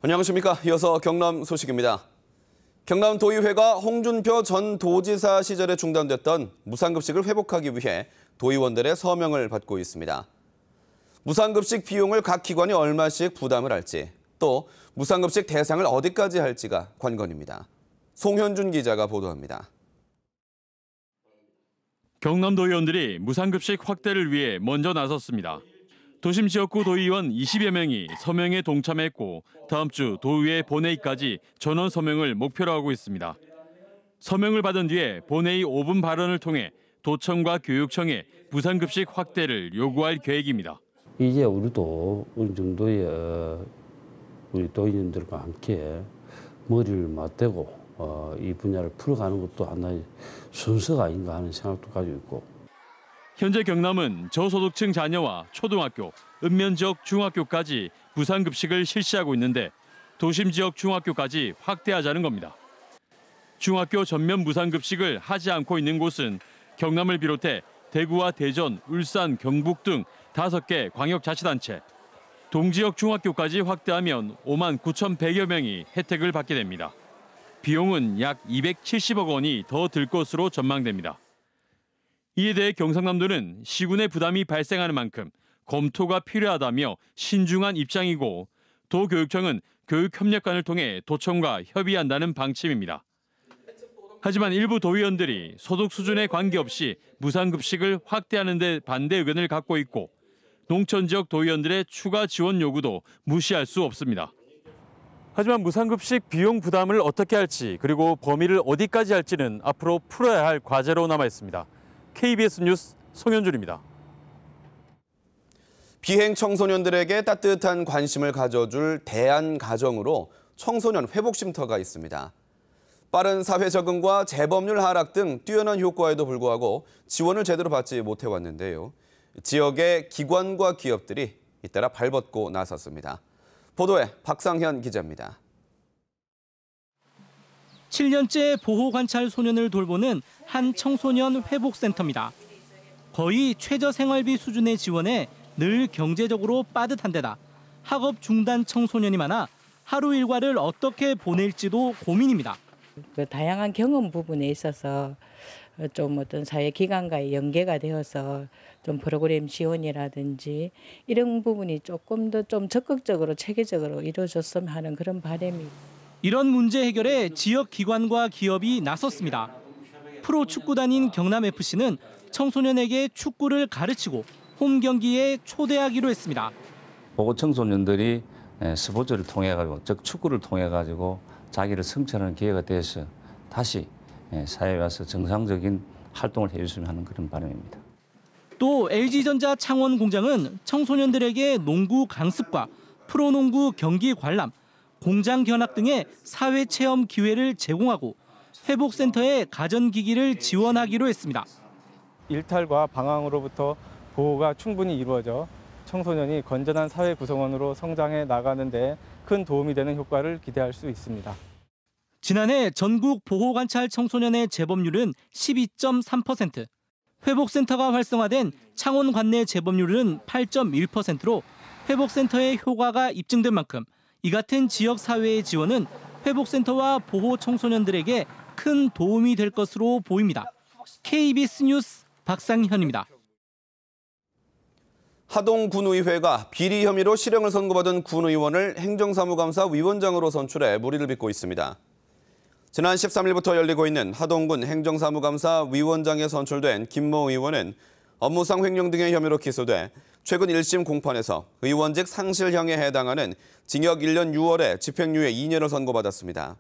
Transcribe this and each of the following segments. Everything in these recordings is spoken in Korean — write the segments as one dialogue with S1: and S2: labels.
S1: 안녕하십니까. 이어서 경남 소식입니다. 경남도의회가 홍준표 전 도지사 시절에 중단됐던 무상급식을 회복하기 위해 도의원들의 서명을 받고 있습니다. 무상급식 비용을 각 기관이 얼마씩 부담을 할지, 또 무상급식 대상을 어디까지 할지가 관건입니다. 송현준 기자가 보도합니다.
S2: 경남도의원들이 무상급식 확대를 위해 먼저 나섰습니다. 도심 지역구 도의원 20여 명이 서명에 동참했고 다음 주 도의회 본회의까지 전원 서명을 목표로 하고 있습니다. 서명을 받은 뒤에 본회의 5분 발언을 통해 도청과 교육청에 무상급식 확대를 요구할 계획입니다.
S3: 이제 우리도 어느 정도의 우리 도의원들과 함께 머리를 맞대고 이 분야를 풀어가는 것도 하나의 순서가 아닌가 하는 생각도 가지고 있고.
S2: 현재 경남은 저소득층 자녀와 초등학교, 읍면 지역 중학교까지 무상급식을 실시하고 있는데 도심 지역 중학교까지 확대하자는 겁니다. 중학교 전면 무상급식을 하지 않고 있는 곳은 경남을 비롯해 대구와 대전, 울산, 경북 등 5개 광역자치단체. 동지역 중학교까지 확대하면 5만 9,100여 명이 혜택을 받게 됩니다. 비용은 약 270억 원이 더 들 것으로 전망됩니다. 이에 대해 경상남도는 시군의 부담이 발생하는 만큼 검토가 필요하다며 신중한 입장이고 도교육청은 교육협력관을 통해 도청과 협의한다는 방침입니다. 하지만 일부 도의원들이 소득 수준에 관계없이 무상급식을 확대하는 데 반대 의견을 갖고 있고 농촌 지역 도의원들의 추가 지원 요구도 무시할 수 없습니다. 하지만 무상급식 비용 부담을 어떻게 할지 그리고 범위를 어디까지 할지는 앞으로 풀어야 할 과제로 남아 있습니다. KBS 뉴스 송현준입니다.
S1: 비행 청소년들에게 따뜻한 관심을 가져줄 대안가정으로 청소년 회복쉼터가 있습니다. 빠른 사회 적응과 재범률 하락 등 뛰어난 효과에도 불구하고 지원을 제대로 받지 못해왔는데요. 지역의 기관과 기업들이 잇따라 발벗고 나섰습니다. 보도에 박상현 기자입니다.
S4: 7년째 보호관찰 소년을 돌보는 한 청소년 회복센터입니다. 거의 최저생활비 수준의 지원에 늘 경제적으로 빠듯한 데다 학업 중단 청소년이 많아 하루 일과를 어떻게 보낼지도 고민입니다.
S5: 그 다양한 경험 부분에 있어서 좀 어떤 사회기관과의 연계가 되어서 좀 프로그램 지원이라든지 이런 부분이 조금 더 좀 적극적으로 체계적으로 이루어졌으면 하는 그런 바람입니다.
S4: 이런 문제 해결에 지역 기관과 기업이 나섰습니다. 프로축구단인 경남FC는 청소년에게 축구를 가르치고 홈 경기에 초대하기로 했습니다.
S3: 보호 청소년들이 스포츠를 통해 가지고 즉 축구를 통해 가지고 자기를 성찰하는 기회가 돼서 다시 사회에 와서 정상적인 활동을 해줬으면 하는 그런 바람입니다.
S4: 또 LG전자 창원공장은 청소년들에게 농구 강습과 프로농구 경기 관람, 공장 견학 등의 사회 체험 기회를 제공하고 회복센터에 가전기기를 지원하기로 했습니다.
S6: 일탈과 방황으로부터 보호가 충분히 이루어져 청소년이 건전한 사회 구성원으로 성장해 나가는 데 큰 도움이 되는 효과를 기대할 수 있습니다.
S4: 지난해 전국 보호관찰 청소년의 재범률은 12.3%, 회복센터가 활성화된 창원 관내 재범률은 8.1%로 회복센터의 효과가 입증된 만큼 이 같은 지역 사회의 지원은 회복센터와 보호 청소년들에게 큰 도움이 될 것으로 보입니다. KBS 뉴스 박상현입니다.
S1: 하동군의회가 비리 혐의로 실형을 선고받은 군의원을 행정사무감사 위원장으로 선출해 물의를 빚고 있습니다. 지난 13일부터 열리고 있는 하동군 행정사무감사 위원장에 선출된 김모 의원은 업무상 횡령 등의 혐의로 기소돼 최근 1심 공판에서 의원직 상실형에 해당하는 징역 1년 6월에 집행유예 2년을 선고받았습니다.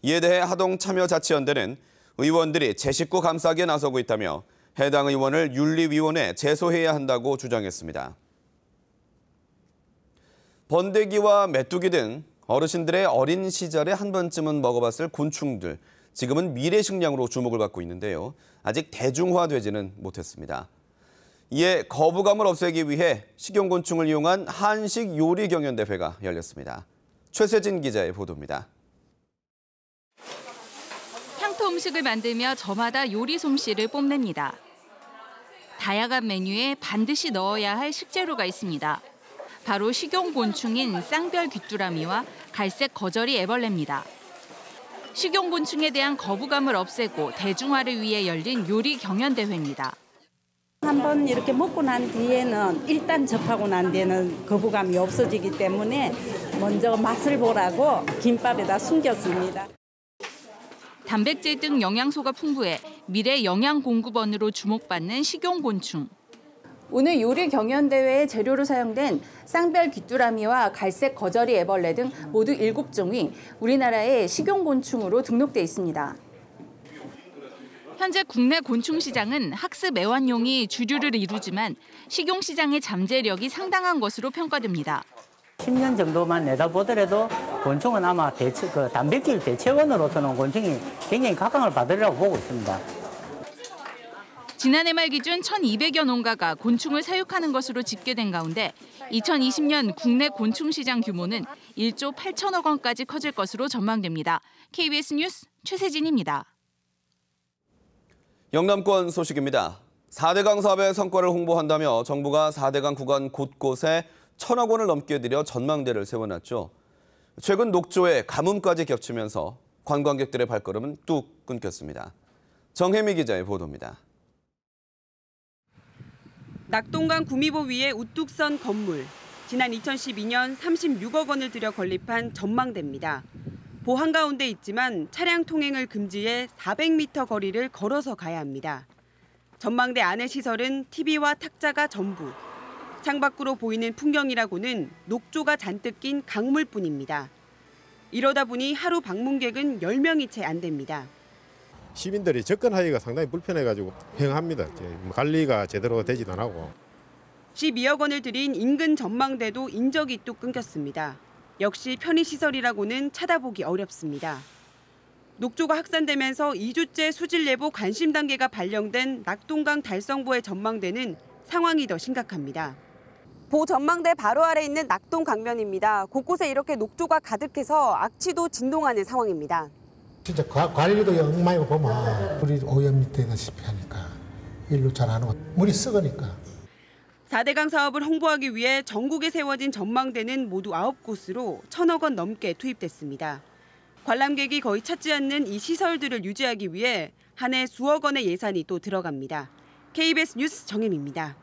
S1: 이에 대해 하동참여자치연대는 의원들이 제 식구 감싸기에 나서고 있다며 해당 의원을 윤리위원회에 제소해야 한다고 주장했습니다. 번데기와 메뚜기 등 어르신들의 어린 시절에 한 번쯤은 먹어봤을 곤충들, 지금은 미래 식량으로 주목을 받고 있는데요. 아직 대중화되지는 못했습니다. 이에 거부감을 없애기 위해 식용곤충을 이용한 한식 요리 경연대회가 열렸습니다. 최세진 기자의 보도입니다.
S7: 향토 음식을 만들며 저마다 요리 솜씨를 뽐냅니다. 다양한 메뉴에 반드시 넣어야 할 식재료가 있습니다. 바로 식용곤충인 쌍별 귀뚜라미와 갈색 거저리 애벌레입니다. 식용곤충에 대한 거부감을 없애고 대중화를 위해 열린 요리 경연대회입니다.
S8: 한번 이렇게 먹고 난 뒤에는 일단 접하고 난 뒤에는 거부감이 없어지기 때문에 먼저 맛을 보라고 김밥에다 숨겼습니다.
S7: 단백질 등 영양소가 풍부해 미래 영양 공급원으로 주목받는 식용곤충.
S9: 오늘 요리 경연대회의 재료로 사용된 쌍별 귀뚜라미와 갈색 거저리 애벌레 등 모두 7종이 우리나라의 식용곤충으로 등록돼 있습니다.
S7: 현재 국내 곤충 시장은 학습 애완용이 주류를 이루지만 식용 시장의 잠재력이 상당한 것으로 평가됩니다.
S10: 10년 정도만 내다보더라도 곤충은 아마 단백질 대체원으로서는 곤충이 굉장히 각광을 받으리라고 보고 있습니다.
S7: 지난해 말 기준 1,200여 농가가 곤충을 사육하는 것으로 집계된 가운데 2020년 국내 곤충 시장 규모는 1조 8천억 원까지 커질 것으로 전망됩니다. KBS 뉴스 최세진입니다.
S1: 영남권 소식입니다. 4대강 사업의 성과를 홍보한다며 정부가 4대강 구간 곳곳에 1,000억 원을 넘게 들여 전망대를 세워놨죠. 최근 녹조에 가뭄까지 겹치면서 관광객들의 발걸음은 뚝 끊겼습니다. 정혜미 기자의 보도입니다.
S11: 낙동강 구미보 위에 우뚝 선 건물. 지난 2012년 36억 원을 들여 건립한 전망대입니다. 보 한가운데 있지만 차량 통행을 금지해 400m 거리를 걸어서 가야 합니다. 전망대 안의 시설은 TV와 탁자가 전부. 창밖으로 보이는 풍경이라고는 녹조가 잔뜩 낀 강물뿐입니다. 이러다 보니 하루 방문객은 10명이 채 안 됩니다.
S12: 시민들이 접근하기가 상당히 불편해가지고 횡합니다. 관리가 제대로 되지도 않고.
S11: 12억 원을 들인 인근 전망대도 인적이 뚝 끊겼습니다. 역시 편의시설이라고는 찾아보기 어렵습니다. 녹조가 확산되면서 2주째 수질 예보 관심 단계가 발령된 낙동강 달성보의 전망대는 상황이 더 심각합니다. 보 전망대 바로 아래 있는 낙동 강변입니다. 곳곳에 이렇게 녹조가 가득해서 악취도 진동하는 상황입니다.
S13: 진짜 관리도 엉망이고 보면 물이 오염되다시피 하니까 일로 잘 안 오고 물이 썩으니까.
S11: 4대강 사업을 홍보하기 위해 전국에 세워진 전망대는 모두 9곳으로 1,000억 원 넘게 투입됐습니다. 관람객이 거의 찾지 않는 이 시설들을 유지하기 위해 한 해 수억 원의 예산이 또 들어갑니다. KBS 뉴스 정혜미입니다.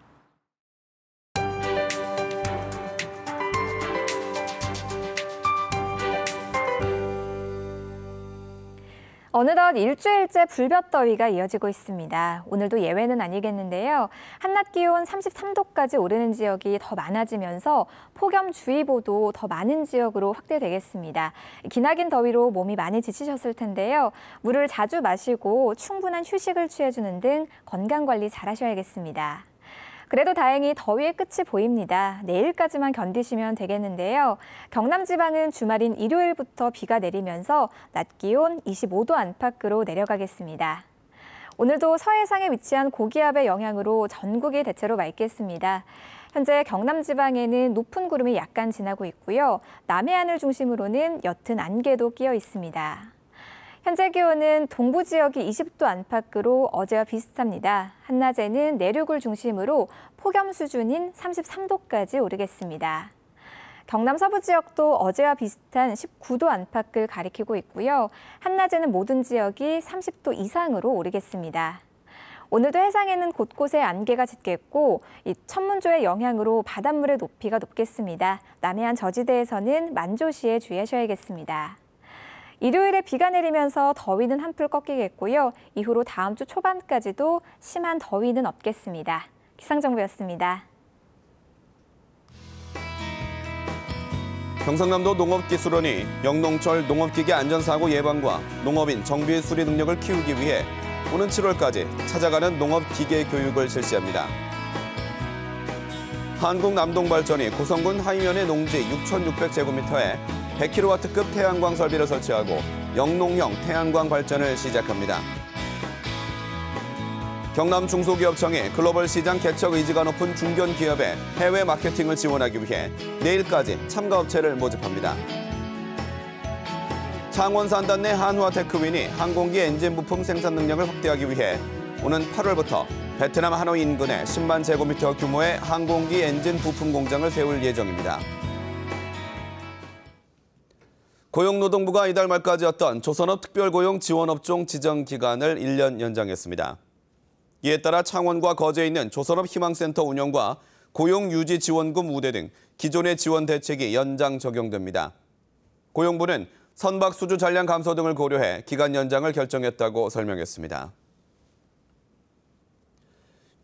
S14: 어느덧 일주일째 불볕더위가 이어지고 있습니다. 오늘도 예외는 아니겠는데요. 한낮 기온 33도까지 오르는 지역이 더 많아지면서 폭염주의보도 더 많은 지역으로 확대되겠습니다. 기나긴 더위로 몸이 많이 지치셨을 텐데요. 물을 자주 마시고 충분한 휴식을 취해주는 등 건강관리 잘 하셔야겠습니다. 그래도 다행히 더위의 끝이 보입니다. 내일까지만 견디시면 되겠는데요. 경남 지방은 주말인 일요일부터 비가 내리면서 낮 기온 25도 안팎으로 내려가겠습니다. 오늘도 서해상에 위치한 고기압의 영향으로 전국이 대체로 맑겠습니다. 현재 경남 지방에는 높은 구름이 약간 지나고 있고요. 남해안을 중심으로는 옅은 안개도 끼어 있습니다. 현재 기온은 동부 지역이 20도 안팎으로 어제와 비슷합니다. 한낮에는 내륙을 중심으로 폭염 수준인 33도까지 오르겠습니다. 경남 서부 지역도 어제와 비슷한 19도 안팎을 가리키고 있고요. 한낮에는 모든 지역이 30도 이상으로 오르겠습니다. 오늘도 해상에는 곳곳에 안개가 짙겠고 이 천문조의 영향으로 바닷물의 높이가 높겠습니다. 남해안 저지대에서는 만조시에 주의하셔야겠습니다. 일요일에 비가 내리면서 더위는 한풀 꺾이겠고요. 이후로 다음 주 초반까지도 심한 더위는 없겠습니다. 기상정보였습니다.
S1: 경상남도 농업기술원이 영농철 농업기계 안전사고 예방과 농업인 정비 수리 능력을 키우기 위해 오는 7월까지 찾아가는 농업기계 교육을 실시합니다. 한국남동발전이 고성군 하이면의 농지 6,600제곱미터에 100kW급 태양광 설비를 설치하고 영농형 태양광 발전을 시작합니다. 경남 중소기업청이 글로벌 시장 개척 의지가 높은 중견 기업의 해외 마케팅을 지원하기 위해 내일까지 참가업체를 모집합니다. 창원 산단 내 한화테크윈이 항공기 엔진 부품 생산 능력을 확대하기 위해 오는 8월부터 베트남 하노이 인근에 10만 제곱미터 규모의 항공기 엔진 부품 공장을 세울 예정입니다. 고용노동부가 이달 말까지였던 조선업 특별고용 지원업종 지정 기간을 1년 연장했습니다. 이에 따라 창원과 거제에 있는 조선업 희망센터 운영과 고용유지지원금 우대 등 기존의 지원 대책이 연장 적용됩니다. 고용부는 선박 수주 잔량 감소 등을 고려해 기간 연장을 결정했다고 설명했습니다.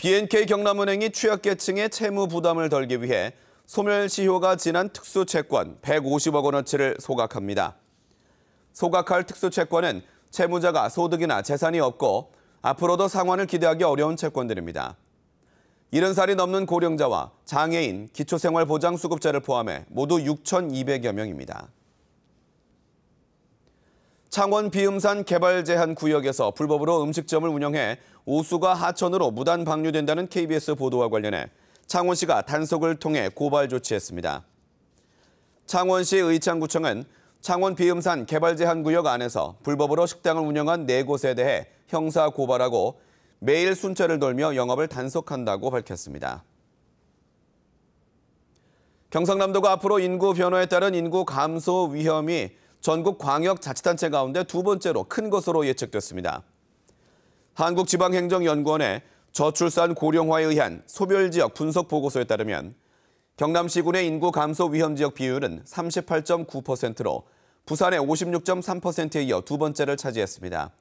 S1: BNK 경남은행이 취약계층의 채무 부담을 덜기 위해 소멸시효가 지난 특수채권 150억 원어치를 소각합니다. 소각할 특수채권은 채무자가 소득이나 재산이 없고 앞으로도 상환을 기대하기 어려운 채권들입니다. 70살이 넘는 고령자와 장애인, 기초생활보장수급자를 포함해 모두 6,200여 명입니다. 창원 비음산 개발제한구역에서 불법으로 음식점을 운영해 오수가 하천으로 무단 방류된다는 KBS 보도와 관련해 창원시가 단속을 통해 고발 조치했습니다. 창원시 의창구청은 창원 비음산 개발제한구역 안에서 불법으로 식당을 운영한 4곳에 대해 형사 고발하고 매일 순찰을 돌며 영업을 단속한다고 밝혔습니다. 경상남도가 앞으로 인구 변화에 따른 인구 감소 위험이 전국 광역자치단체 가운데 2번째로 큰 것으로 예측됐습니다. 한국지방행정연구원의 저출산 고령화에 의한 소멸지역 분석 보고서에 따르면 경남시군의 인구 감소 위험 지역 비율은 38.9%로 부산의 56.3%에 이어 2번째를 차지했습니다.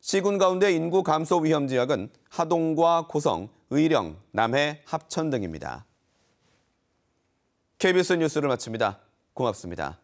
S1: 시군 가운데 인구 감소 위험 지역은 하동과 고성, 의령, 남해, 합천 등입니다. KBS 뉴스를 마칩니다. 고맙습니다.